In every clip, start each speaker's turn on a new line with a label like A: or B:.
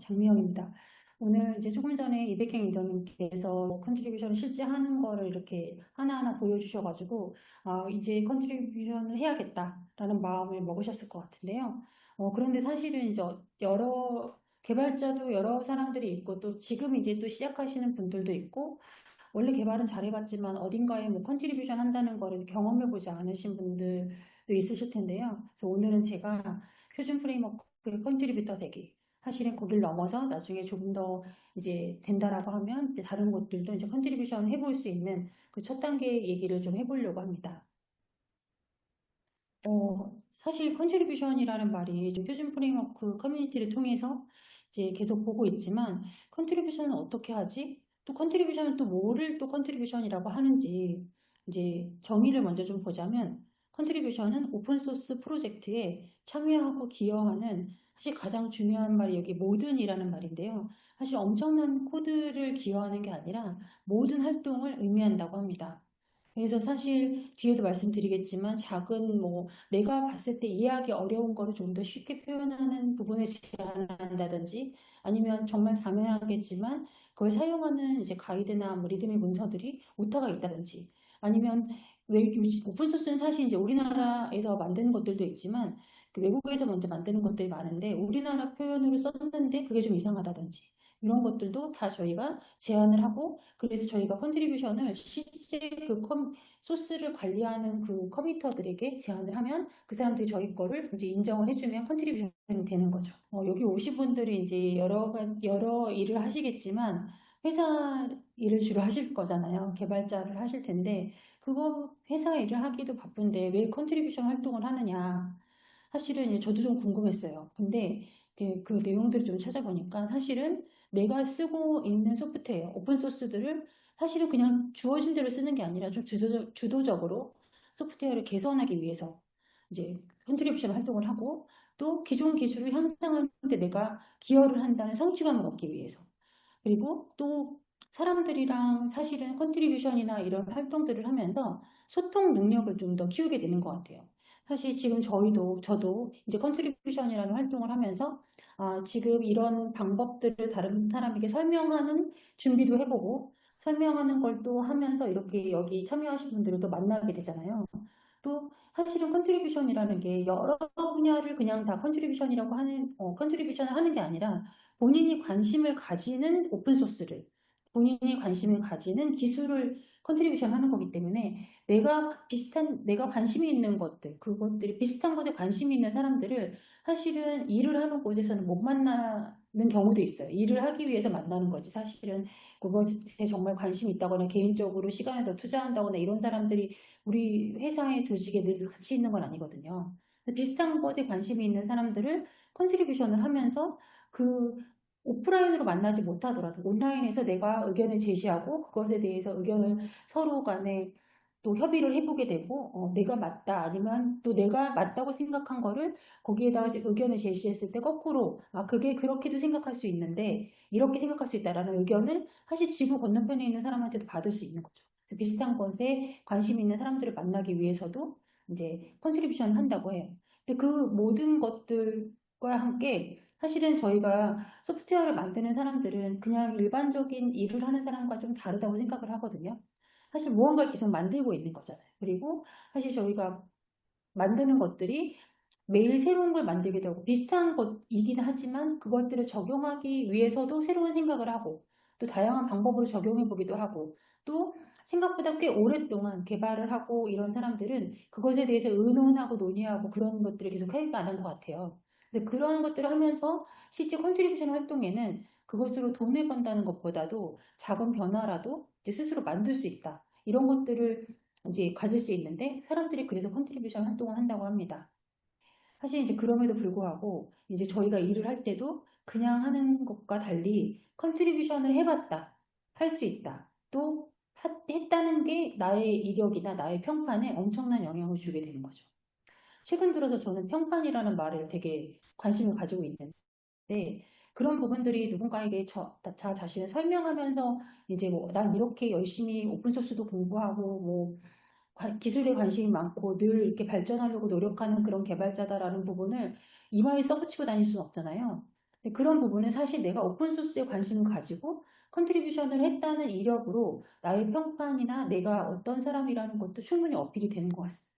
A: 장미영입니다. 오늘 이제 조금 전에 이백행 리더님께서 컨트리뷰션을 실제 하는 거를 이렇게 하나하나 보여주셔가지고, 이제 컨트리뷰션을 해야겠다라는 마음을 먹으셨을 것 같은데요. 그런데 사실은 이제 여러 개발자도 여러 사람들이 있고, 또 지금 이제 또 시작하시는 분들도 있고, 원래 개발은 잘해봤지만 어딘가에 뭐 컨트리뷰션 한다는 거를 경험해보지 않으신 분들도 있으실 텐데요. 그래서 오늘은 제가 표준 프레임워크의 컨트리뷰터 되기, 사실은 거길 넘어서 나중에 조금 더 이제 된다라고 하면 이제 다른 곳들도 이제 컨트리뷰션 해볼 수 있는 그 첫 단계 얘기를 좀 해보려고 합니다. 사실 컨트리뷰션이라는 말이 좀 표준 프레임워크 커뮤니티를 통해서 이제 계속 보고 있지만 컨트리뷰션은 어떻게 하지? 또 컨트리뷰션은 또 뭐를 또 컨트리뷰션이라고 하는지 이제 정의를 먼저 좀 보자면 컨트리뷰션은 오픈소스 프로젝트에 참여하고 기여하는 사실 가장 중요한 말이 여기 모든이라는 말인데요. 사실 엄청난 코드를 기여하는 게 아니라 모든 활동을 의미한다고 합니다. 그래서 사실 뒤에도 말씀드리겠지만 작은 뭐 내가 봤을 때 이해하기 어려운 거를 좀 더 쉽게 표현하는 부분을 제안한다든지 아니면 정말 당연하겠지만 그걸 사용하는 이제 가이드나 뭐 리드미 문서들이 오타가 있다든지 아니면 오픈소스는 사실 이제 우리나라에서 만드는 것들도 있지만 그 외국에서 먼저 만드는 것들이 많은데 우리나라 표현으로 썼는데 그게 좀 이상하다든지 이런 것들도 다 저희가 제안을 하고 그래서 저희가 컨트리뷰션을 실제 소스를 관리하는 그 커미터들에게 제안을 하면 그 사람들이 저희 거를 이제 인정을 해주면 컨트리뷰션이 되는 거죠. 여기 오신 분들이 이제 여러 일을 하시겠지만 회사 일을 주로 하실 거잖아요. 개발자를 하실 텐데 그거 회사 일을 하기도 바쁜데 왜 컨트리뷰션 활동을 하느냐. 사실은 이제 저도 좀 궁금했어요. 근데 그 내용들을 좀 찾아보니까 사실은 내가 쓰고 있는 소프트웨어, 오픈소스들을 사실은 그냥 주어진 대로 쓰는 게 아니라 좀 주도적으로 소프트웨어를 개선하기 위해서 이제 컨트리뷰션 활동을 하고 또 기존 기술을 향상하는 데 내가 기여를 한다는 성취감을 얻기 위해서 그리고 또 사람들이랑 사실은 컨트리뷰션이나 이런 활동들을 하면서 소통 능력을 좀 더 키우게 되는 것 같아요. 사실 지금 저도 이제 컨트리뷰션이라는 활동을 하면서 지금 이런 방법들을 다른 사람에게 설명하는 준비도 해보고 설명하는 걸 또 하면서 이렇게 여기 참여하신 분들을 또 만나게 되잖아요. 또 사실은 컨트리뷰션이라는 게 여러 분야를 그냥 다 컨트리뷰션을 하는 게 아니라 본인이 관심을 가지는 오픈소스를 본인이 관심을 가지는 기술을 컨트리뷰션 하는 거기 때문에 내가 관심이 있는 것들 그것들이 비슷한 것에 관심이 있는 사람들을 사실은 일을 하는 곳에서는 못 만나는 경우도 있어요. 일을 하기 위해서 만나는 거지 사실은 그것에 정말 관심이 있다거나 개인적으로 시간을 더 투자한다거나 이런 사람들이 우리 회사의 조직에 늘 같이 있는 건 아니거든요. 비슷한 것에 관심이 있는 사람들을 컨트리뷰션을 하면서 그 오프라인으로 만나지 못하더라도 온라인에서 내가 의견을 제시하고 그것에 대해서 의견을 서로 간에 또 협의를 해보게 되고 내가 맞다 아니면 또 내가 맞다고 생각한 거를 거기에다가 의견을 제시했을 때 거꾸로 그게 그렇게도 생각할 수 있는데 이렇게 생각할 수 있다라는 의견을 사실 지구 건너편에 있는 사람한테도 받을 수 있는 거죠. 그래서 비슷한 것에 관심 있는 사람들을 만나기 위해서도 이제 컨트리뷰션을 한다고 해요. 근데 그 모든 것들과 함께 사실은 저희가 소프트웨어를 만드는 사람들은 그냥 일반적인 일을 하는 사람과 좀 다르다고 생각을 하거든요. 사실 무언가를 계속 만들고 있는 거잖아요. 그리고 사실 저희가 만드는 것들이 매일 새로운 걸 만들게 되고 비슷한 것이긴 하지만 그것들을 적용하기 위해서도 새로운 생각을 하고 또 다양한 방법으로 적용해 보기도 하고 또 생각보다 꽤 오랫동안 개발을 하고 이런 사람들은 그것에 대해서 의논하고 논의하고 그런 것들을 계속 해가는 것 같아요. 근데 그런 것들을 하면서 실제 컨트리뷰션 활동에는 그것으로 돈을 번다는 것보다도 작은 변화라도 이제 스스로 만들 수 있다. 이런 것들을 이제 가질 수 있는데 사람들이 그래서 컨트리뷰션 활동을 한다고 합니다. 사실 이제 그럼에도 불구하고 이제 저희가 일을 할 때도 그냥 하는 것과 달리 컨트리뷰션을 해봤다, 할 수 있다, 또 했다는 게 나의 이력이나 나의 평판에 엄청난 영향을 주게 되는 거죠. 최근 들어서 저는 평판이라는 말을 되게 관심을 가지고 있는데 그런 부분들이 누군가에게 자 자신을 설명하면서 이제 뭐 난 이렇게 열심히 오픈소스도 공부하고 뭐 기술에 관심이 많고 늘 이렇게 발전하려고 노력하는 그런 개발자다라는 부분을 이마에 써붙이고 다닐 수는 없잖아요. 근데 그런 부분은 사실 내가 오픈소스에 관심을 가지고 컨트리뷰션을 했다는 이력으로 나의 평판이나 내가 어떤 사람이라는 것도 충분히 어필이 되는 것 같습니다.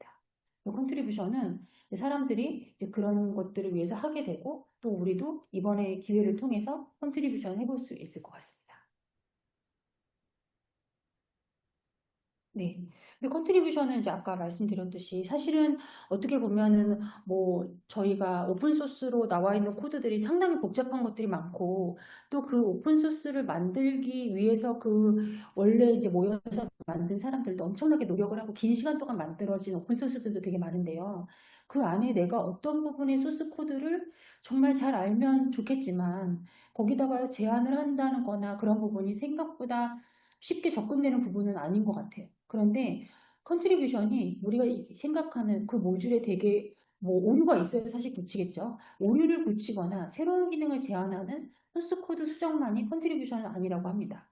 A: 컨트리뷰션은 사람들이 이제 그런 것들을 위해서 하게 되고 또 우리도 이번에 기회를 통해서 컨트리뷰션 해볼 수 있을 것 같습니다. 네. 근데 컨트리뷰션은 이제 아까 말씀드렸듯이 사실은 어떻게 보면은 뭐 저희가 오픈소스로 나와 있는 코드들이 상당히 복잡한 것들이 많고 또 그 오픈소스를 만들기 위해서 그 원래 이제 모여서 만든 사람들도 엄청나게 노력을 하고 긴 시간 동안 만들어진 오픈소스들도 되게 많은데요. 그 안에 내가 어떤 부분의 소스 코드를 정말 잘 알면 좋겠지만 거기다가 제한을 한다는 거나 그런 부분이 생각보다 쉽게 접근되는 부분은 아닌 것 같아요. 그런데 컨트리뷰션이 우리가 생각하는 그 모듈에 되게 뭐 오류가 있어야 사실 고치겠죠. 오류를 고치거나 새로운 기능을 제안하는 소스 코드 수정만이 컨트리뷰션은 아니라고 합니다.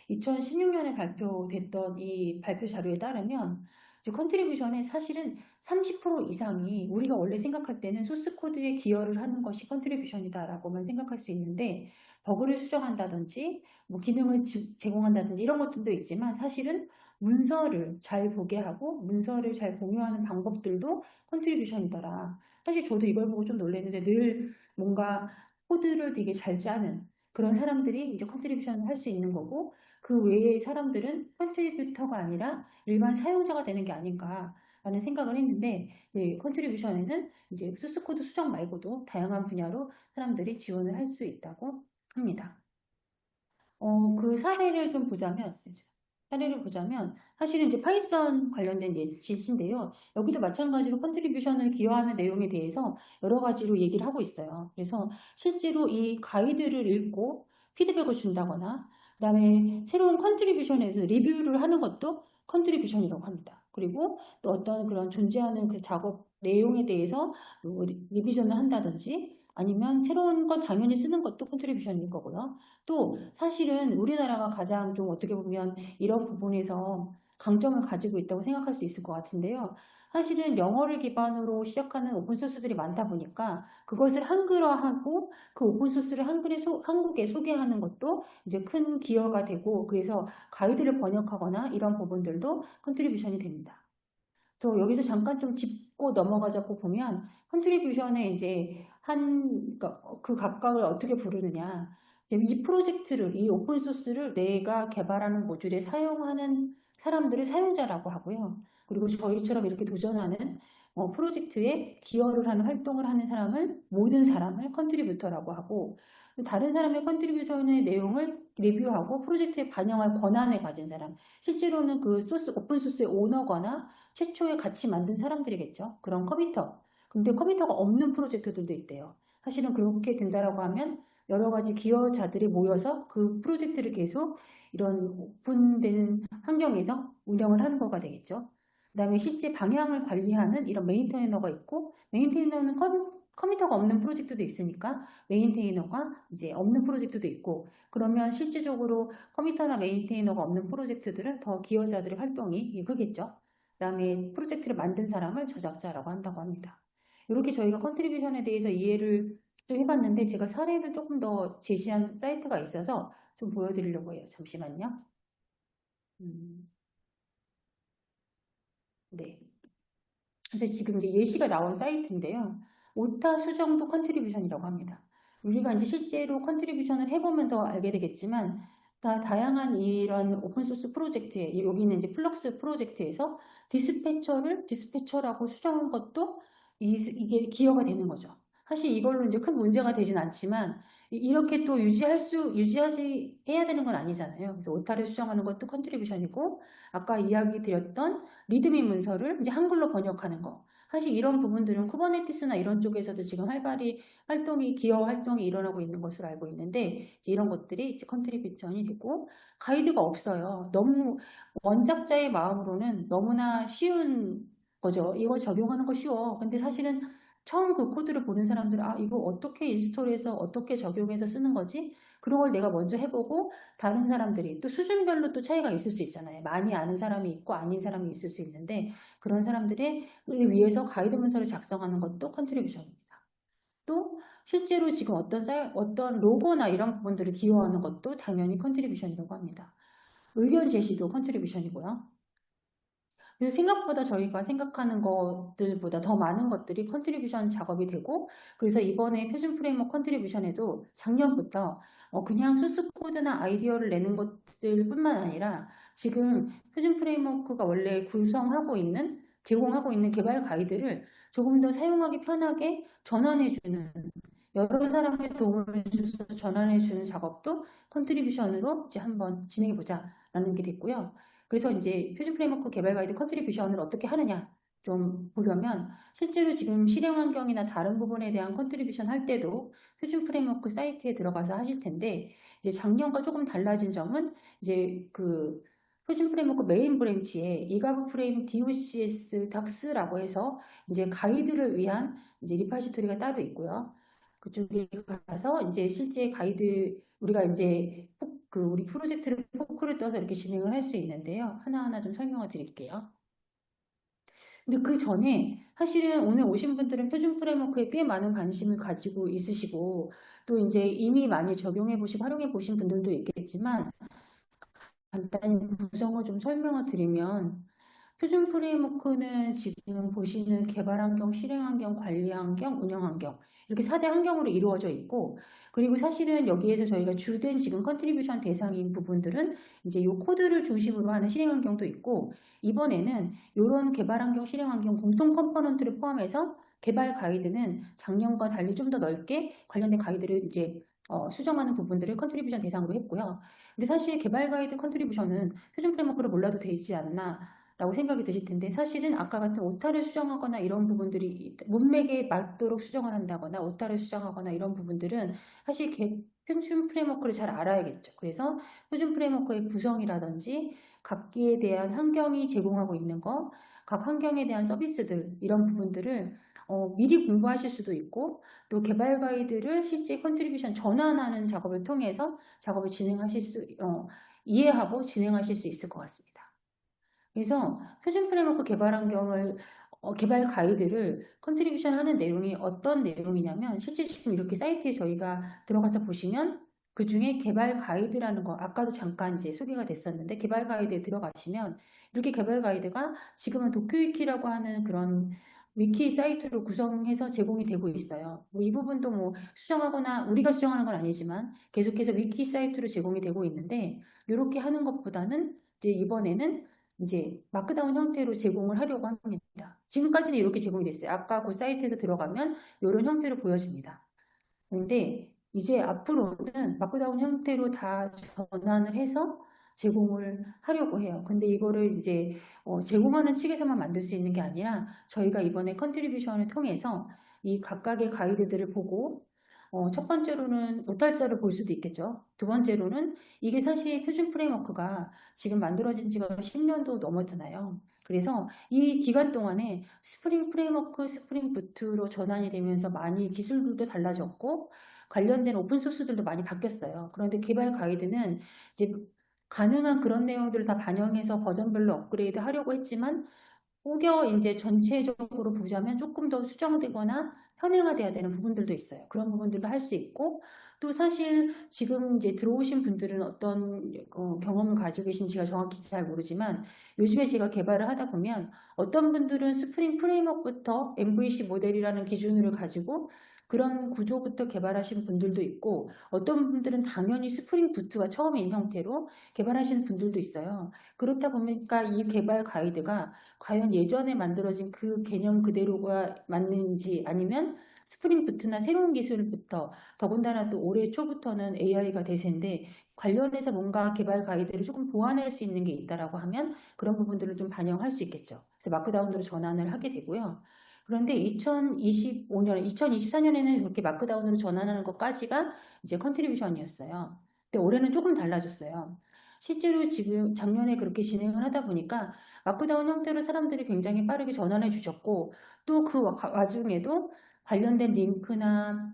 A: 2016년에 발표됐던 이 발표 자료에 따르면 컨트리뷰션의 사실은 30% 이상이 우리가 원래 생각할 때는 소스 코드에 기여를 하는 것이 컨트리뷰션이다라고만 생각할 수 있는데 버그를 수정한다든지 뭐 기능을 제공한다든지 이런 것들도 있지만 사실은 문서를 잘 보게 하고 문서를 잘 공유하는 방법들도 컨트리뷰션이더라. 사실 저도 이걸 보고 좀 놀랐는데 늘 뭔가 코드를 되게 잘 짜는 그런 사람들이 이제 컨트리뷰션을 할 수 있는 거고 그 외의 사람들은 컨트리뷰터가 아니라 일반 사용자가 되는 게 아닌가라는 생각을 했는데 네, 컨트리뷰션에는 이제 소스 코드 수정 말고도 다양한 분야로 사람들이 지원을 할 수 있다고 합니다. 그 사례를 보자면, 사실은 이제 파이썬 관련된 예시인데요. 여기도 마찬가지로 컨트리뷰션을 기여하는 내용에 대해서 여러 가지로 얘기를 하고 있어요. 그래서 실제로 이 가이드를 읽고 피드백을 준다거나, 그다음에 새로운 컨트리뷰션에 대해서 리뷰를 하는 것도 컨트리뷰션이라고 합니다. 그리고 또 어떤 그런 존재하는 그 작업 내용에 대해서 뭐 리비전을 한다든지, 아니면 새로운 건 당연히 쓰는 것도 컨트리뷰션일 거고요. 또 사실은 우리나라가 가장 좀 어떻게 보면 이런 부분에서 강점을 가지고 있다고 생각할 수 있을 것 같은데요. 사실은 영어를 기반으로 시작하는 오픈소스들이 많다 보니까 그것을 한글화하고 그 오픈소스를 한국에 소개하는 것도 이제 큰 기여가 되고 그래서 가이드를 번역하거나 이런 부분들도 컨트리뷰션이 됩니다. 또 여기서 잠깐 좀 짚고 넘어가자고 보면 컨트리뷰션에 이제 그러니까 그 각각을 어떻게 부르느냐. 이 프로젝트를, 이 오픈소스를 내가 개발하는 모듈에 사용하는 사람들을 사용자라고 하고요. 그리고 저희처럼 이렇게 도전하는 프로젝트에 기여를 하는 활동을 하는 모든 사람을 컨트리뷰터라고 하고 다른 사람의 컨트리뷰션의 내용을 리뷰하고 프로젝트에 반영할 권한을 가진 사람, 실제로는 그 오픈소스의 오너거나 최초에 같이 만든 사람들이겠죠. 그런 커미터. 근데 커미터가 없는 프로젝트들도 있대요. 사실은 그렇게 된다라고 하면 여러 가지 기여자들이 모여서 그 프로젝트를 계속 이런 오픈된 환경에서 운영을 하는 거가 되겠죠. 그다음에 실제 방향을 관리하는 이런 메인테이너가 있고 메인테이너는 커미터가 없는 프로젝트도 있으니까 메인테이너가 이제 없는 프로젝트도 있고 그러면 실질적으로 커미터나 메인테이너가 없는 프로젝트들은 더 기여자들의 활동이 크겠죠. 그다음에 프로젝트를 만든 사람을 저작자라고 한다고 합니다. 이렇게 저희가 컨트리뷰션에 대해서 이해를 좀 해봤는데 제가 사례를 조금 더 제시한 사이트가 있어서 좀 보여드리려고 해요. 잠시만요. 음, 네. 그래서 지금 이제 예시가 나온 사이트인데요. 오타 수정도 컨트리뷰션이라고 합니다. 우리가 이제 실제로 컨트리뷰션을 해보면 더 알게 되겠지만, 다양한 이런 오픈소스 프로젝트에, 여기는 이제 플럭스 프로젝트에서 디스패처라고 수정한 것도 이게 기여가 되는 거죠. 사실 이걸로 이제 큰 문제가 되진 않지만, 이렇게 또 해야 되는 건 아니잖아요. 그래서 오타를 수정하는 것도 컨트리뷰션이고, 아까 이야기 드렸던 리드미 문서를 이제 한글로 번역하는 거. 사실 이런 부분들은 쿠버네티스나 이런 쪽에서도 지금 기여 활동이 일어나고 있는 것으로 알고 있는데, 이제 이런 것들이 이제 컨트리뷰션이 되고, 가이드가 없어요. 너무, 원작자의 마음으로는 너무나 쉬운 거죠. 이거 적용하는 거 쉬워. 근데 사실은 처음 그 코드를 보는 사람들은, 아, 이거 어떻게 인스톨해서 어떻게 적용해서 쓰는 거지? 그런 걸 내가 먼저 해보고, 다른 사람들이 또 수준별로 또 차이가 있을 수 있잖아요. 많이 아는 사람이 있고 아닌 사람이 있을 수 있는데 그런 사람들을 위해서 가이드 문서를 작성하는 것도 컨트리뷰션입니다. 또 실제로 지금 어떤 로고나 이런 부분들을 기여하는 것도 당연히 컨트리뷰션이라고 합니다. 의견 제시도 컨트리뷰션이고요. 그래서 생각보다 저희가 생각하는 것들보다 더 많은 것들이 컨트리뷰션 작업이 되고, 그래서 이번에 표준 프레임워크 컨트리뷰션에도 작년부터 그냥 소스 코드나 아이디어를 내는 것들뿐만 아니라 지금 표준 프레임워크가 원래 제공하고 있는 개발 가이드를 조금 더 사용하기 편하게 전환해주는, 여러 사람의 도움을 줘서 전환해주는 작업도 컨트리뷰션으로 이제 한번 진행해보자라는 게 됐고요. 그래서 이제 표준 프레임워크 개발 가이드 컨트리뷰션을 어떻게 하느냐 좀 보려면, 실제로 지금 실행 환경이나 다른 부분에 대한 컨트리뷰션 할 때도 표준 프레임워크 사이트에 들어가서 하실 텐데, 이제 작년과 조금 달라진 점은 이제 그 표준 프레임워크 메인 브랜치에 이가브 프레임 DOCS 닥스라고 해서 이제 가이드를 위한 이제 리파지토리가 따로 있고요. 그쪽에 가서 이제 실제 가이드, 우리가 이제 우리 프로젝트를 포크를 떠서 이렇게 진행을 할 수 있는데요. 하나하나 좀 설명을 드릴게요. 근데 그 전에 사실은 오늘 오신 분들은 표준 프레임워크에 꽤 많은 관심을 가지고 있으시고, 또 이제 이미 많이 적용해 보시고 활용해 보신 분들도 있겠지만, 간단히 구성을 좀 설명을 드리면, 표준 프레임워크는 지금 보시는 개발 환경, 실행 환경, 관리 환경, 운영 환경, 이렇게 4대 환경으로 이루어져 있고, 그리고 사실은 여기에서 저희가 주된 지금 컨트리뷰션 대상인 부분들은 이제 요 코드를 중심으로 하는 실행 환경도 있고, 이번에는 이런 개발 환경, 실행 환경 공통 컴포넌트를 포함해서 개발 가이드는 작년과 달리 좀 더 넓게 관련된 가이드를 이제 수정하는 부분들을 컨트리뷰션 대상으로 했고요. 근데 사실 개발 가이드 컨트리뷰션은 표준 프레임워크를 몰라도 되지 않나 라고 생각이 드실 텐데, 사실은 아까 같은 오타를 수정하거나 이런 부분들이 문맥에 맞도록 수정을 한다거나 오타를 수정하거나 이런 부분들은 사실 표준 프레임워크를 잘 알아야겠죠. 그래서 표준 프레임워크의 구성이라든지 각기에 대한 환경이 제공하고 있는 것, 각 환경에 대한 서비스들, 이런 부분들은 미리 공부하실 수도 있고, 또 개발 가이드를 실제 컨트리뷰션 전환하는 작업을 통해서 작업을 이해하고 진행하실 수 있을 것 같습니다. 그래서 표준 프레임워크 개발 가이드를 컨트리뷰션 하는 내용이 어떤 내용이냐면, 실제 지금 이렇게 사이트에 저희가 들어가서 보시면 그 중에 개발 가이드라는 거, 아까도 잠깐 이제 소개가 됐었는데, 개발 가이드에 들어가시면 이렇게 개발 가이드가 지금은 도쿄위키라고 하는 그런 위키 사이트로 구성해서 제공이 되고 있어요. 이 부분도 수정하거나 우리가 수정하는 건 아니지만 계속해서 위키 사이트로 제공이 되고 있는데, 이렇게 하는 것보다는 이제 이번에는 이제 마크다운 형태로 제공을 하려고 합니다. 지금까지는 이렇게 제공이 됐어요. 아까 그 사이트에서 들어가면 이런 형태로 보여집니다. 그런데 이제 앞으로는 마크다운 형태로 다 전환을 해서 제공을 하려고 해요. 근데 이거를 이제 제공하는 측에서만 만들 수 있는 게 아니라, 저희가 이번에 컨트리뷰션을 통해서 이 각각의 가이드들을 보고, 첫 번째로는 오탈자를 볼 수도 있겠죠. 두 번째로는 이게 사실 표준 프레임워크가 지금 만들어진 지가 10년도 넘었잖아요. 그래서 이 기간 동안에 스프링 프레임워크, 스프링 부트로 전환이 되면서 많이 기술들도 달라졌고, 관련된 오픈소스들도 많이 바뀌었어요. 그런데 개발 가이드는 이제 가능한 그런 내용들을 다 반영해서 버전별로 업그레이드 하려고 했지만, 혹여 이제 전체적으로 보자면 조금 더 수정되거나 현행화돼야 되는 부분들도 있어요. 그런 부분들도 할 수 있고, 또 사실 지금 이제 들어오신 분들은 어떤 경험을 가지고 계신지가 정확히 잘 모르지만, 요즘에 제가 개발을 하다 보면 어떤 분들은 스프링 프레임워크부터 MVC 모델이라는 기준을 가지고 그런 구조부터 개발하신 분들도 있고, 어떤 분들은 당연히 스프링 부트가 처음인 형태로 개발하시는 분들도 있어요. 그렇다 보니까 이 개발 가이드가 과연 예전에 만들어진 그 개념 그대로가 맞는지, 아니면 스프링 부트나 새로운 기술부터, 더군다나 또 올해 초부터는 AI가 대세인데 관련해서 뭔가 개발 가이드를 조금 보완할 수 있는 게 있다라고 하면 그런 부분들을 좀 반영할 수 있겠죠. 그래서 마크다운으로 전환을 하게 되고요. 그런데 2024년에는 이렇게 마크다운으로 전환하는 것까지가 이제 컨트리뷰션이었어요. 근데 올해는 조금 달라졌어요. 실제로 지금 작년에 그렇게 진행을 하다 보니까 마크다운 형태로 사람들이 굉장히 빠르게 전환해 주셨고, 또 그 와중에도 관련된 링크나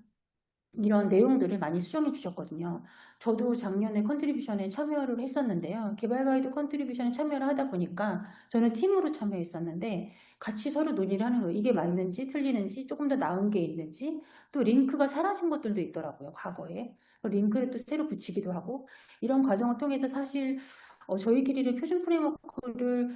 A: 이런 내용들을 많이 수정해 주셨거든요. 저도 작년에 컨트리뷰션에 참여를 했었는데요. 개발 가이드 컨트리뷰션에 참여를 하다 보니까 저는 팀으로 참여했었는데 같이 서로 논의를 하는 거예요. 이게 맞는지 틀리는지 조금 더 나은 게 있는지 또 링크가 사라진 것들도 있더라고요. 과거에. 링크를 또 새로 붙이기도 하고 이런 과정을 통해서 사실 저희끼리는 표준 프레임워크를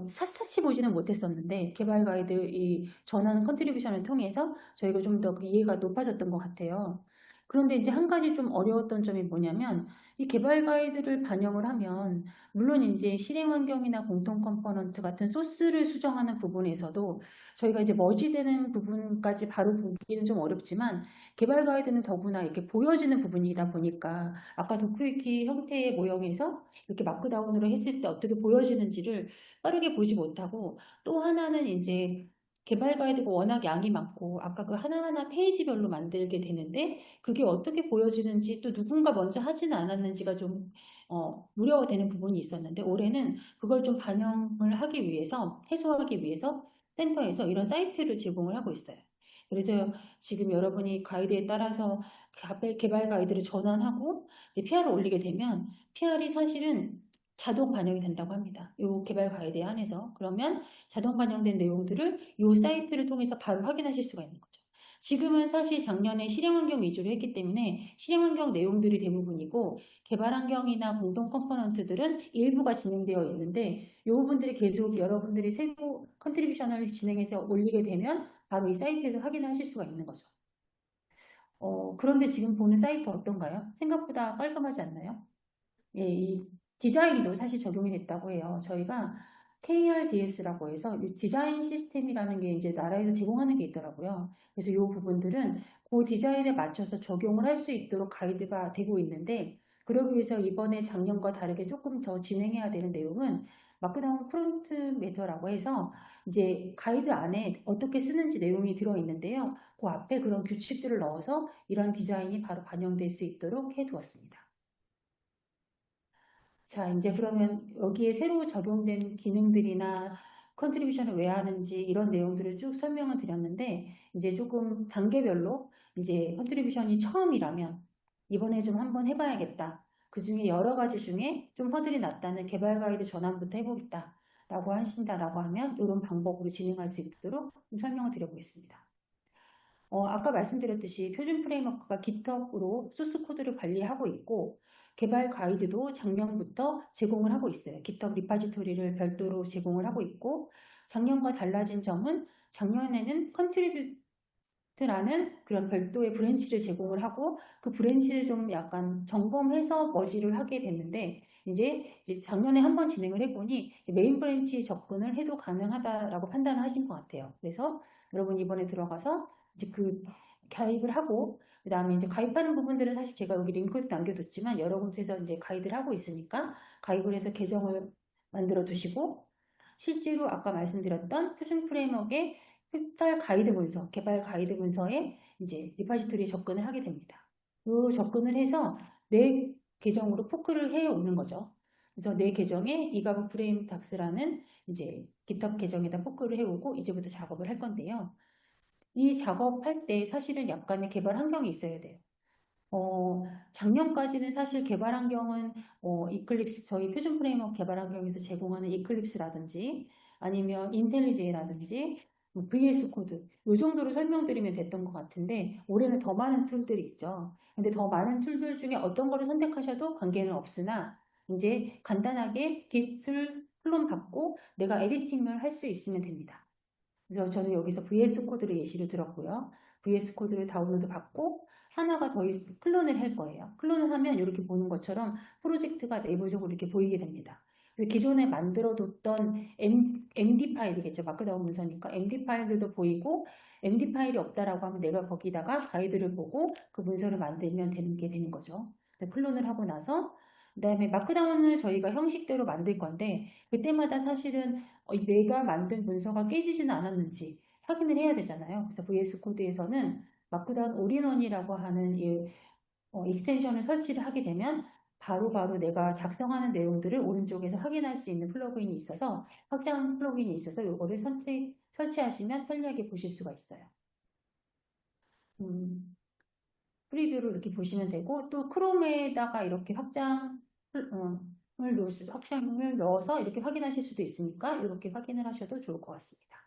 A: 샅샅이 보지는 못했었는데 개발 가이드 이 전환 컨트리뷰션을 통해서 저희가 좀 더 이해가 높아졌던 것 같아요. 그런데 이제 한 가지 좀 어려웠던 점이 뭐냐면 이 개발 가이드를 반영을 하면 물론 이제 실행 환경이나 공통 컴포넌트 같은 소스를 수정하는 부분에서도 저희가 이제 머지되는 부분까지 바로 보기는 좀 어렵지만 개발 가이드는 더구나 이렇게 보여지는 부분이다 보니까 아까 도큐위키 형태의 모형에서 이렇게 마크다운으로 했을 때 어떻게 보여지는지를 빠르게 보지 못하고 또 하나는 이제 개발 가이드가 워낙 양이 많고 아까 그 하나하나 페이지별로 만들게 되는데 그게 어떻게 보여지는지 또 누군가 먼저 하지는 않았는지가 좀 우려가 되는 부분이 있었는데 올해는 그걸 좀 반영을 하기 위해서 해소하기 위해서 센터에서 이런 사이트를 제공을 하고 있어요. 그래서 지금 여러분이 가이드에 따라서 개발 가이드를 전환하고 이제 PR을 올리게 되면 PR이 사실은 자동 반영이 된다고 합니다. 이 개발 가이드에 한해서. 그러면 자동 반영된 내용들을 이 사이트를 통해서 바로 확인하실 수가 있는 거죠. 지금은 사실 작년에 실행 환경 위주로 했기 때문에 실행 환경 내용들이 대부분이고 개발 환경이나 공동 컴포넌트들은 일부가 진행되어 있는데 이 부분들이 계속 여러분들이 새로 컨트리뷰션을 진행해서 올리게 되면 바로 이 사이트에서 확인하실 수가 있는 거죠. 그런데 지금 보는 사이트 어떤가요? 생각보다 깔끔하지 않나요? 예, 이 디자인도 사실 적용이 됐다고 해요. 저희가 KRDS라고 해서 이 디자인 시스템이라는 게 이제 나라에서 제공하는 게 있더라고요. 그래서 이 부분들은 그 디자인에 맞춰서 적용을 할 수 있도록 가이드가 되고 있는데, 그러기 위해서 이번에 작년과 다르게 조금 더 진행해야 되는 내용은 마크다운 프론트 매터라고 해서 이제 가이드 안에 어떻게 쓰는지 내용이 들어 있는데요. 그 앞에 그런 규칙들을 넣어서 이런 디자인이 바로 반영될 수 있도록 해 두었습니다. 자, 이제 그러면 여기에 새로 적용된 기능들이나 컨트리뷰션을 왜 하는지 이런 내용들을 쭉 설명을 드렸는데, 이제 조금 단계별로 이제 컨트리뷰션이 처음이라면 이번에 좀 한번 해봐야겠다. 그 중에 여러 가지 중에 좀 허들이 낮다는 개발 가이드 전환부터 해보겠다. 라고 하신다라고 하면 이런 방법으로 진행할 수 있도록 좀 설명을 드려보겠습니다. 아까 말씀드렸듯이 표준 프레임워크가 GitHub으로 소스 코드를 관리하고 있고 개발 가이드도 작년부터 제공을 하고 있어요. GitHub 리파지토리를 별도로 제공을 하고 있고 작년과 달라진 점은 작년에는 컨트리뷰트라는 그런 별도의 브랜치를 제공을 하고 그 브랜치를 좀 약간 점검해서 머지를 하게 됐는데 이제 작년에 한번 진행을 해보니 메인 브랜치 접근을 해도 가능하다라고 판단을 하신 것 같아요. 그래서 여러분 이번에 들어가서 이제 그 가입을 하고 그다음에 이제 가입하는 부분들은 사실 제가 여기 링크도 남겨뒀지만 여러 곳에서 이제 가이드를 하고 있으니까 가입을 해서 계정을 만들어 두시고 실제로 아까 말씀드렸던 표준 프레임워크의 토탈 가이드 문서, 개발 가이드 문서에 이제 리파지토리에 접근을 하게 됩니다. 그 접근을 해서 내 계정으로 포크를 해 오는 거죠. 그래서 내 계정에 이가브 프레임 닥스라는 이제 GitHub 계정에다 포크를 해오고 이제부터 작업을 할 건데요. 이 작업할 때 사실은 약간의 개발 환경이 있어야 돼요. 어, 작년까지는 사실 개발 환경은 이클립스, 저희 표준 프레임워크 개발 환경에서 제공하는 이클립스라든지 아니면 인텔리제이라든지 뭐 VS 코드 이 정도로 설명드리면 됐던 것 같은데 올해는 더 많은 툴들이 있죠. 근데 더 많은 툴들 중에 어떤 거를 선택하셔도 관계는 없으나 이제 간단하게 Git을 클론 받고 내가 에디팅을 할 수 있으면 됩니다. 그래서 저는 여기서 VS 코드를 예시를 들었고요. VS 코드를 다운로드 받고 하나가 더 클론을 할 거예요. 클론을 하면 이렇게 보는 것처럼 프로젝트가 내부적으로 이렇게 보이게 됩니다. 기존에 만들어뒀던 MD 파일이겠죠. 마크다운 문서니까 MD 파일들도 보이고 MD 파일이 없다라고 하면 내가 거기다가 가이드를 보고 그 문서를 만들면 되는 게 되는 거죠. 클론을 하고 나서 그다음에 마크다운을 저희가 형식대로 만들 건데 그때마다 사실은 내가 만든 문서가 깨지지는 않았는지 확인을 해야 되잖아요. 그래서 VS 코드에서는 마크다운 올인원이라고 하는 이 익스텐션을 설치를 하게 되면 바로바로 내가 작성하는 내용들을 오른쪽에서 확인할 수 있는 플러그인이 있어서 확장 플러그인이 있어서 이거를 설치하시면 편리하게 보실 수가 있어요. 음, 프리뷰를 이렇게 보시면 되고, 또 크롬에다가 이렇게 확장을 넣어서 이렇게 확인하실 수도 있으니까 이렇게 확인을 하셔도 좋을 것 같습니다.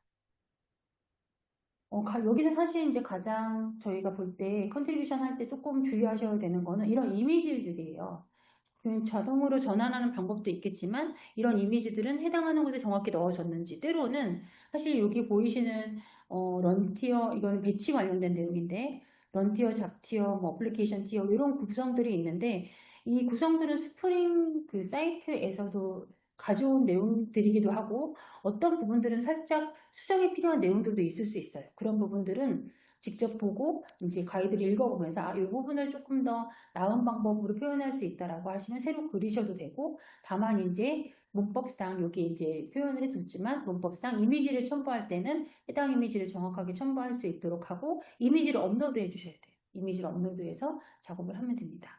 A: 여기서 사실 이제 가장 저희가 볼 때 컨트리뷰션 할 때 조금 주의하셔야 되는 거는 이런 이미지들이에요. 자동으로 전환하는 방법도 있겠지만 이런 이미지들은 해당하는 곳에 정확히 넣어졌는지, 때로는 사실 여기 보이시는 런티어, 이거는 배치 관련된 내용인데, 런티어, 잡티어, 뭐 어플리케이션 티어 이런 구성들이 있는데, 이 구성들은 스프링 그 사이트에서도 가져온 내용들이기도 하고, 어떤 부분들은 살짝 수정이 필요한 내용들도 있을 수 있어요. 그런 부분들은 직접 보고 이제 가이드를 읽어보면서 이 부분을 조금 더 나은 방법으로 표현할 수 있다라고 하시면 새로 그리셔도 되고, 다만 이제 문법상 여기 이제 표현을 해뒀지만 문법상 이미지를 첨부할 때는 해당 이미지를 정확하게 첨부할 수 있도록 하고, 이미지를 업로드 해주셔야 돼요. 이미지를 업로드해서 작업을 하면 됩니다.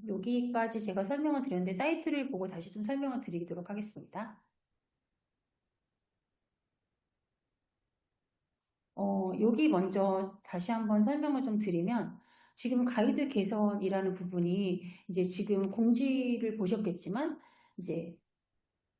A: 여기까지 제가 설명을 드렸는데 사이트를 보고 다시 좀 설명을 드리도록 하겠습니다. 여기 먼저 다시 한번 설명을 좀 드리면, 지금 가이드 개선이라는 부분이 이제 지금 공지를 보셨겠지만 이제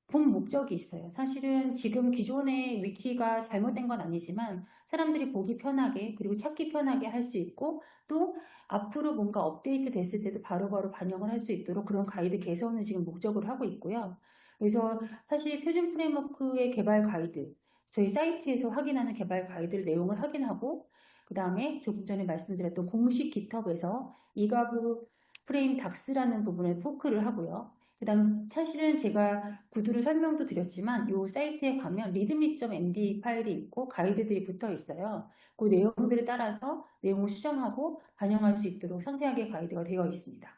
A: 본 목적이 있어요. 사실은 지금 기존의 위키가 잘못된 건 아니지만 사람들이 보기 편하게 그리고 찾기 편하게 할 수 있고, 또 앞으로 뭔가 업데이트 됐을 때도 바로바로 반영을 할 수 있도록 그런 가이드 개선을 지금 목적으로 하고 있고요. 그래서 사실 표준 프레임워크의 개발 가이드, 저희 사이트에서 확인하는 개발 가이드 내용을 확인하고, 그 다음에 조금 전에 말씀드렸던 공식 깃허브에서 이가브 프레임 닥스라는 부분을 포크를 하고요. 그다음 사실은 제가 구두를 설명도 드렸지만 이 사이트에 가면 readme.md 파일이 있고 가이드들이 붙어 있어요. 그 내용들에 따라서 내용을 수정하고 반영할 수 있도록 상세하게 가이드가 되어 있습니다.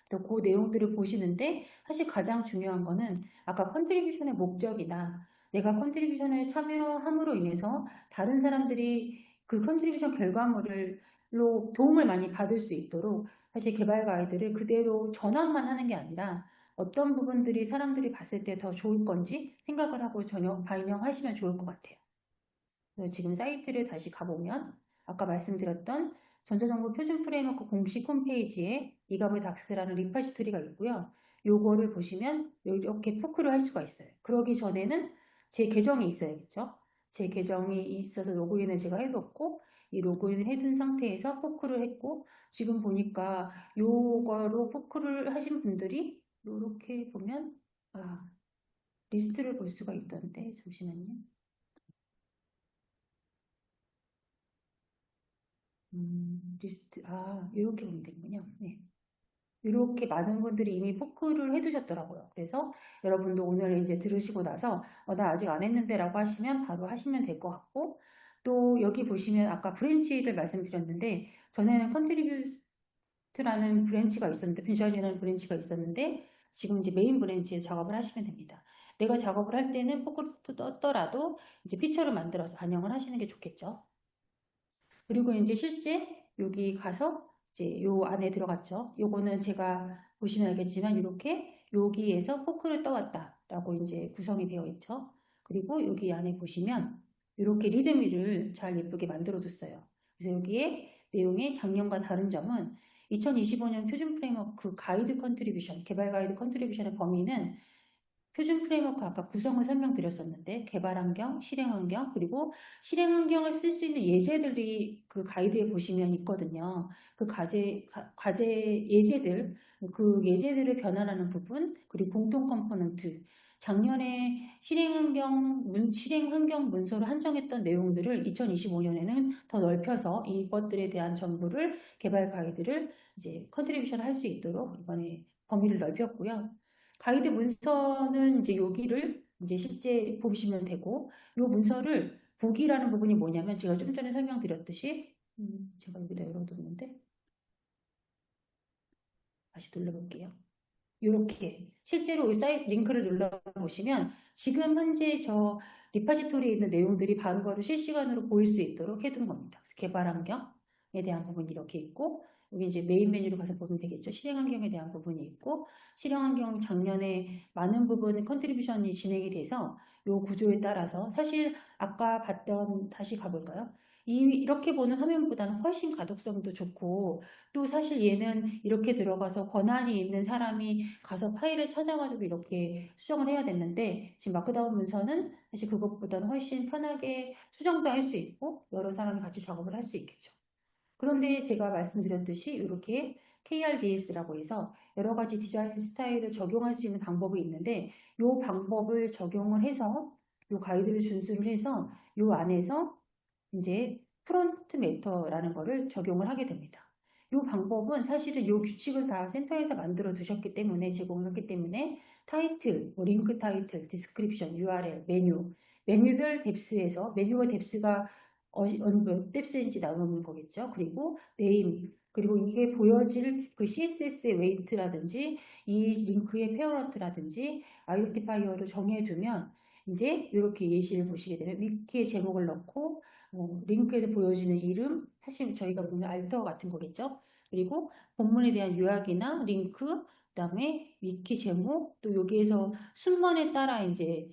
A: 또 그 내용들을 보시는데, 사실 가장 중요한 거는 아까 컨트리뷰션의 목적이나 내가 컨트리뷰션에 참여함으로 인해서 다른 사람들이 그 컨트리뷰션 결과물로 도움을 많이 받을 수 있도록 사실 개발 가이드를 그대로 전환만 하는 게 아니라 어떤 부분들이 사람들이 봤을 때 더 좋을 건지 생각을 하고 전혀 반영하시면 좋을 것 같아요. 그래서 지금 사이트를 다시 가보면 아까 말씀드렸던 전자정보 표준 프레임워크 공식 홈페이지에 이가브 닥스라는 리파지토리가 있고요. 요거를 보시면 이렇게 포크를 할 수가 있어요. 그러기 전에는 제 계정이 있어야겠죠. 제 계정이 있어서 로그인을 제가 해뒀고, 이 로그인을 해둔 상태에서 포크를 했고, 지금 보니까 요거로 포크를 하신 분들이 이렇게 보면 리스트를 볼 수가 있던데, 잠시만요. 리스트, 이렇게 보면 되는군요. 네. 이렇게 많은 분들이 이미 포크를 해두셨더라고요. 그래서 여러분도 오늘 이제 들으시고 나서, 나 아직 안 했는데 라고 하시면 바로 하시면 될 것 같고, 또 여기 보시면 아까 브랜치를 말씀드렸는데, 전에는 컨트리뷰트라는 브랜치가 있었는데, 빈주얼이라는 브랜치가 있었는데, 지금 이제 메인 브랜치에 작업을 하시면 됩니다. 내가 작업을 할 때는 포크를 떴더라도 이제 피처를 만들어서 반영을 하시는 게 좋겠죠. 그리고 이제 실제 여기 가서 이제 요 안에 들어갔죠. 요거는 제가 보시면 알겠지만 이렇게 여기에서 포크를 떠왔다라고 이제 구성이 되어 있죠. 그리고 여기 안에 보시면 이렇게 리드미를 잘 예쁘게 만들어 줬어요. 그래서 여기에 내용의 작년과 다른 점은 2025년 표준 프레임워크 가이드 컨트리뷰션, 개발 가이드 컨트리뷰션의 범위는 표준 프레임워크 아까 구성을 설명드렸었는데, 개발 환경, 실행 환경, 그리고 실행 환경을 쓸 수 있는 예제들이 그 가이드에 보시면 있거든요. 그 과제 예제들, 그 예제들을 변환하는 부분, 그리고 공통 컴포넌트, 작년에 실행 환경 문서로 한정했던 내용들을 2025년에는 더 넓혀서 이것들에 대한 정보를 개발 가이드를 이제 컨트리뷰션 할 수 있도록 이번에 범위를 넓혔고요. 가이드 문서는 이제 여기를 이제 실제 보시면 되고, 이 문서를 보기라는 부분이 뭐냐면 제가 좀 전에 설명드렸듯이, 제가 여기다 열어뒀는데 다시 눌러볼게요. 이렇게 실제로 이 사이트 링크를 눌러보시면 지금 현재 저 리파지토리에 있는 내용들이 바로바로 실시간으로 보일 수 있도록 해둔 겁니다. 개발 환경에 대한 부분이 이렇게 있고, 여기 이제 메인 메뉴로 가서 보면 되겠죠. 실행 환경에 대한 부분이 있고, 실행 환경 작년에 많은 부분 컨트리뷰션이 진행이 돼서 이 구조에 따라서 사실 아까 봤던, 다시 가볼까요? 이렇게 보는 화면보다는 훨씬 가독성도 좋고, 또 사실 얘는 이렇게 들어가서 권한이 있는 사람이 가서 파일을 찾아가지고 이렇게 수정을 해야 됐는데, 지금 마크다운 문서는 사실 그것보다는 훨씬 편하게 수정도 할 수 있고, 여러 사람이 같이 작업을 할 수 있겠죠. 그런데 제가 말씀드렸듯이 이렇게 KRDS라고 해서 여러 가지 디자인 스타일을 적용할 수 있는 방법이 있는데, 이 방법을 적용을 해서, 이 가이드를 준수를 해서 이 안에서 이제 프론트 매터라는 거를 적용을 하게 됩니다. 이 방법은 사실은 이 규칙을 다 센터에서 만들어 두셨기 때문에, 제공했기 때문에 타이틀, 뭐 링크 타이틀, 디스크립션, URL, 메뉴별 뎁스에서 메뉴와 뎁스가 몇 뎁스인지 나오는 거겠죠. 그리고 네임, 그리고 이게 보여질 그 CSS의 웨이트라든지 이 링크의 페어런트라든지 아이덴티파이어를 정해두면 이제 이렇게 예시를 보시게 되면 위키에 제목을 넣고 링크에서 보여지는 이름, 사실 저희가 보는 알터 같은 거겠죠. 그리고 본문에 대한 요약이나 링크, 그다음에 위키 제목, 또 여기에서 순번에 따라 이제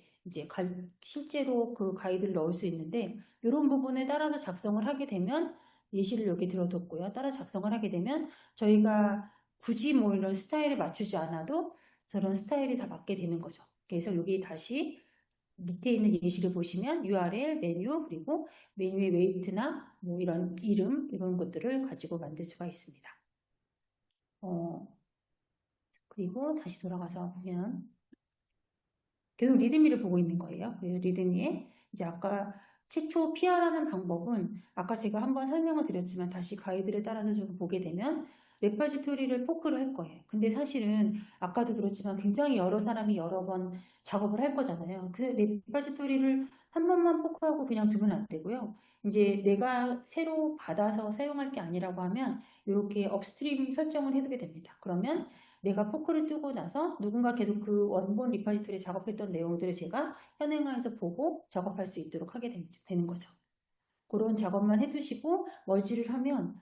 A: 실제로 그 가이드를 넣을 수 있는데, 이런 부분에 따라서 작성을 하게 되면, 예시를 여기 들어뒀고요. 따라 작성을 하게 되면 저희가 굳이 뭐 이런 스타일을 맞추지 않아도 저런 스타일이 다 맞게 되는 거죠. 그래서 여기 다시 밑에 있는 예시를 보시면 URL, 메뉴, 그리고 메뉴의 웨이트나 뭐 이런 이름, 이런 것들을 가지고 만들 수가 있습니다. 그리고 다시 돌아가서 보면 계속 리드미를 보고 있는 거예요. 그래서 리드미에 이제 아까 최초 PR하는 방법은 아까 제가 한번 설명을 드렸지만 다시 가이드를 따라서 좀 보게 되면 레퍼지토리를 포크를 할 거예요. 근데 사실은 아까도 그렇지만 굉장히 여러 사람이 여러 번 작업을 할 거잖아요. 그 레퍼지토리를 한 번만 포크하고 그냥 두면 안 되고요. 이제 내가 새로 받아서 사용할 게 아니라고 하면 이렇게 업스트림 설정을 해두게 됩니다. 그러면 내가 포크를 뜨고 나서 누군가 계속 그 원본 리퍼지토리에 작업했던 내용들을 제가 현행화해서 보고 작업할 수 있도록 하게 되는 거죠. 그런 작업만 해두시고 머지를 하면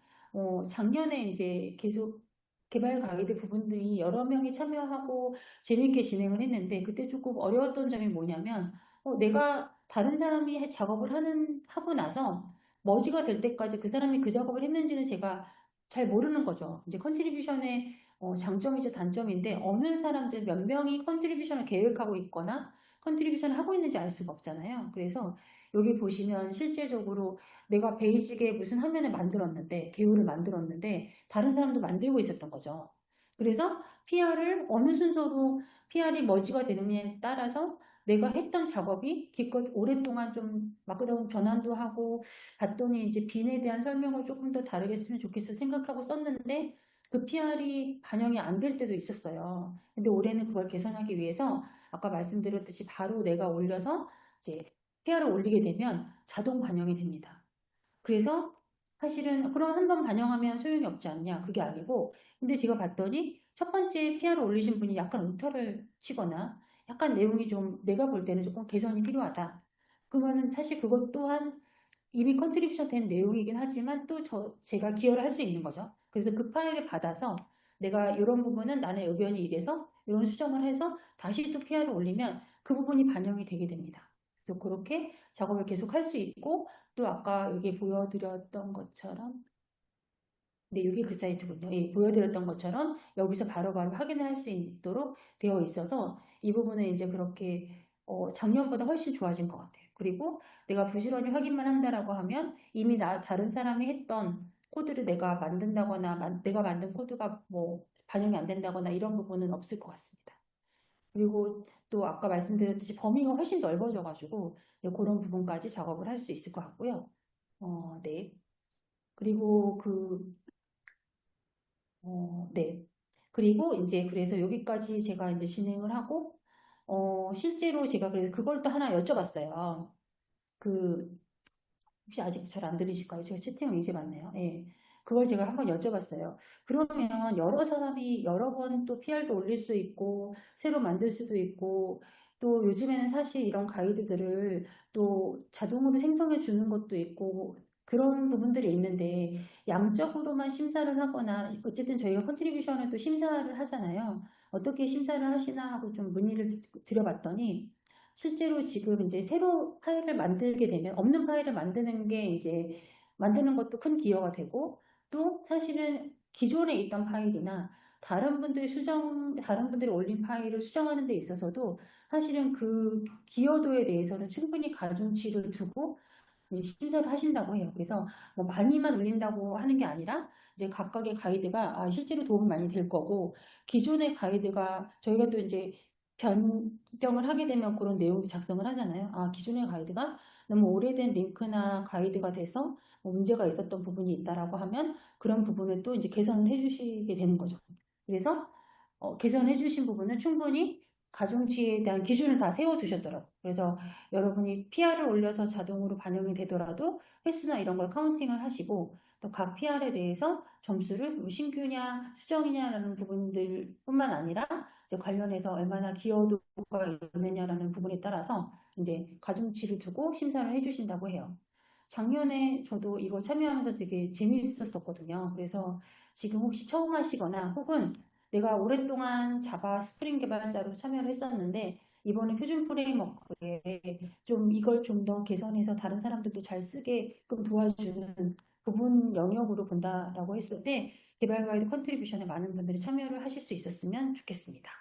A: 작년에 이제 계속 개발 가이드 부분들이 여러 명이 참여하고 재밌게 진행을 했는데, 그때 조금 어려웠던 점이 뭐냐면 내가 다른 사람이 작업을 하고 나서 머지가 될 때까지 그 사람이 그 작업을 했는지는 제가 잘 모르는 거죠. 이제 컨트리뷰션의 장점이죠, 단점인데, 어느 사람들 몇 명이 컨트리뷰션을 계획하고 있거나 컨트리뷰션을 하고 있는지 알 수가 없잖아요. 그래서 여기 보시면 실제적으로 내가 베이직에 무슨 화면을 만들었는데, 개요를 만들었는데, 다른 사람도 만들고 있었던 거죠. 그래서 PR을 어느 순서로 PR이 머지가 되느냐에 따라서 내가 했던 작업이 기껏 오랫동안 좀 마크다운 변환도 하고 봤더니 이제 빈에 대한 설명을 조금 더 다르게 했으면 좋겠어 생각하고 썼는데 그 PR이 반영이 안 될 때도 있었어요. 근데 올해는 그걸 개선하기 위해서 아까 말씀드렸듯이 바로 내가 올려서 이제 PR을 올리게 되면 자동 반영이 됩니다. 그래서 사실은 그럼 한 번 반영하면 소용이 없지 않냐? 그게 아니고, 근데 제가 봤더니 첫 번째 PR을 올리신 분이 약간 움터를 치거나 약간 내용이 좀 내가 볼 때는 조금 개선이 필요하다. 그러면은 사실 그것 또한 이미 컨트리뷰션 된 내용이긴 하지만 또 제가 기여를 할 수 있는 거죠. 그래서 그 파일을 받아서 내가 이런 부분은 나는 의견이 이래서 이런 수정을 해서 다시 또 PR을 올리면 그 부분이 반영이 되게 됩니다. 그래서 그렇게 작업을 계속 할 수 있고, 또 아까 여기 보여드렸던 것처럼, 네, 여기 그 사이트군요. 예, 보여드렸던 것처럼 여기서 바로바로 확인할 수 있도록 되어 있어서 이 부분은 이제 그렇게 작년보다 훨씬 좋아진 것 같아요. 그리고 내가 부지런히 확인만 한다라고 하면 이미 다른 사람이 했던 코드를 내가 만든다거나 내가 만든 코드가 뭐 반영이 안 된다거나 이런 부분은 없을 것 같습니다. 그리고 또 아까 말씀드렸듯이 범위가 훨씬 넓어져가지고 그런 부분까지 작업을 할 수 있을 것 같고요. 네. 그리고 네. 그리고 이제 그래서 여기까지 제가 이제 진행을 하고, 실제로 제가 그래서 그걸 또 하나 여쭤봤어요. 그, 혹시 아직 잘 안 들리실까요? 제가 채팅을 이제 봤네요. 예. 그걸 제가 한번 여쭤봤어요. 그러면 여러 사람이 여러 번 또 PR도 올릴 수 있고, 새로 만들 수도 있고, 또 요즘에는 사실 이런 가이드들을 또 자동으로 생성해 주는 것도 있고, 그런 부분들이 있는데, 양적으로만 심사를 하거나, 어쨌든 저희가 컨트리뷰션을 또 심사를 하잖아요. 어떻게 심사를 하시나 하고 좀 문의를 드려봤더니, 실제로 지금 이제 새로 파일을 만들게 되면 없는 파일을 만드는 게 이제 만드는 것도 큰 기여가 되고 또 사실은 기존에 있던 파일이나 다른 분들이 올린 파일을 수정하는 데 있어서도 사실은 그 기여도에 대해서는 충분히 가중치를 두고 이제 심사를 하신다고 해요. 그래서 뭐 많이만 올린다고 하는 게 아니라 이제 각각의 가이드가 실제로 도움이 많이 될 거고 기존의 가이드가 저희가 또 이제 변경을 하게 되면 그런 내용도 작성을 하잖아요. 기존의 가이드가 너무 오래된 링크나 가이드가 돼서 뭐 문제가 있었던 부분이 있다라고 하면 그런 부분을 또 이제 개선을 해주시게 되는 거죠. 그래서 개선해 주신 부분은 충분히 가중치에 대한 기준을 다 세워두셨더라고요. 그래서 여러분이 PR을 올려서 자동으로 반영이 되더라도 횟수나 이런 걸 카운팅을 하시고 또 각 PR에 대해서 점수를 뭐 신규냐 수정이냐라는 부분들뿐만 아니라 이제 관련해서 얼마나 기여도가 있느냐라는 부분에 따라서 이제 가중치를 두고 심사를 해주신다고 해요. 작년에 저도 이거 참여하면서 되게 재미있었거든요. 그래서 지금 혹시 처음 하시거나 혹은 내가 오랫동안 자바 스프링 개발자로 참여를 했었는데 이번에 표준 프레임워크에 좀 이걸 좀 더 개선해서 다른 사람들도 잘 쓰게끔 도와주는 부분 영역으로 본다라고 했을 때 개발 가이드 컨트리뷰션에 많은 분들이 참여를 하실 수 있었으면 좋겠습니다.